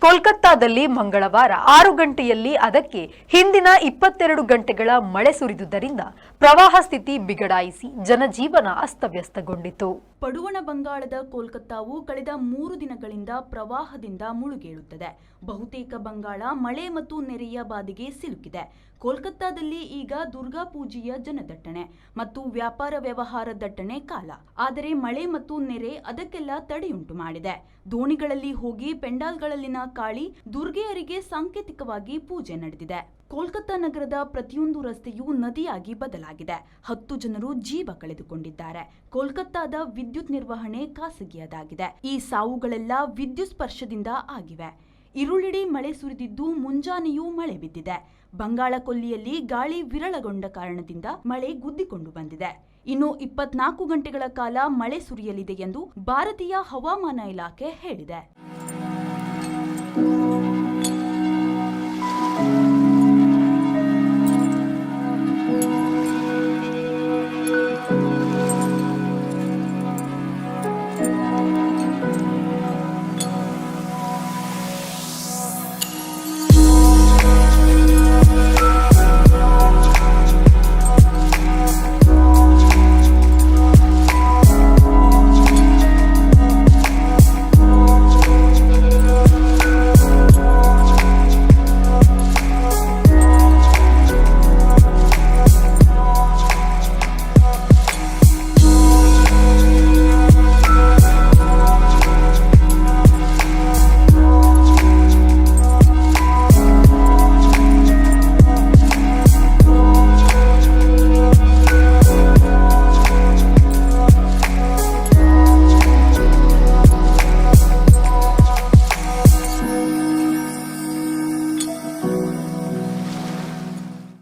ಕೋಲ್ಕತ್ತಾದಲ್ಲಿ ಮಂಗಳವಾರ 6 ಗಂಟೆಯಲ್ಲಿ ಅದಕ್ಕೆ ಹಿಂದಿನ 22 ಗಂಟೆಗಳ ಮಳೆ ಸುರಿದುದರಿಂದ ಪ್ರವಾಹ ಸ್ಥಿತಿ ಬಿಗಡಾಯಿಸಿ ಜನಜೀವನ ಅಸ್ತವ್ಯಸ್ತಗೊಂಡಿತು. ಪಡುವಣ ಬಂಗಾಳದ ಕೋಲ್ಕತ್ತಾವು ಕಳೆದ 3 ದಿನಗಳಿಂದ ಪ್ರವಾಹದಿಂದ ಮುಳುಗೇಳುತ್ತದೆ. ಬಹುತೇಕ ಬಂಗಾಳ ಮಳೆ ಮತ್ತು ನೆರೆಯ ಬಾಧೆಗೆ ಸಿಲುಕಿದೆ. ಕೋಲ್ಕತ್ತಾದಲ್ಲಿ ಈಗ ದುರ್ಗಾ ಪೂಜೆಯ ಜನದಟ್ಟಣೆ ಮತ್ತು ವ್ಯಾಪಾರ ವ್ಯವಹಾರ ದಟ್ಟಣೆ ಕಾಲ. ಆದರೆ ಮಳೆ ಮತ್ತು ನೆರೆ ಅದಕ್ಕೆಲ್ಲ ತಡೆಯುಂಟು ಮಾಡಿದೆ. ದೋಣಿಗಳಲ್ಲಿ ಹೋಗಿ ಪೆಂಡಾಲ್ಗಳಲ್ಲಿನ ಕಾಳಿ ದುರ್ಗೆಯರಿಗೆ ಸಾಂಕೇತಿಕವಾಗಿ ಪೂಜೆ ನಡೆದಿದೆ. ಕೋಲ್ಕತ್ತಾ ನಗರದ ಪ್ರತಿಯೊಂದು ರಸ್ತೆಯೂ ನದಿಯಾಗಿ ಬದಲಾಗಿದೆ. 10 ಜನರು ಜೀವ ಕಳೆದುಕೊಂಡಿದ್ದಾರೆ. ಕೋಲ್ಕತ್ತಾದ ವಿದ್ಯುತ್ ನಿರ್ವಹಣೆ ಖಾಸಗಿಯದಾಗಿದೆ. ಈ ಸಾವುಗಳೆಲ್ಲ ವಿದ್ಯುತ್ ಸ್ಪರ್ಶದಿಂದ ಆಗಿವೆ. ಇರುಳಿಡೀ ಮಳೆ ಸುರಿದಿದ್ದು ಮುಂಜಾನೆಯೂ ಮಳೆ ಬಿದ್ದಿದೆ. ಬಂಗಾಳ ಕೊಲ್ಲಿಯಲ್ಲಿ ಗಾಳಿ ವಿರಳಗೊಂಡ ಕಾರಣದಿಂದ ಮಳೆ ಗುದ್ದಿಕೊಂಡು ಬಂದಿದೆ. ಇನ್ನು 24 ಗಂಟೆಗಳ ಕಾಲ ಮಳೆ ಸುರಿಯಲಿದೆ ಎಂದು ಭಾರತೀಯ ಹವಾಮಾನ ಇಲಾಖೆ ಹೇಳಿದೆ.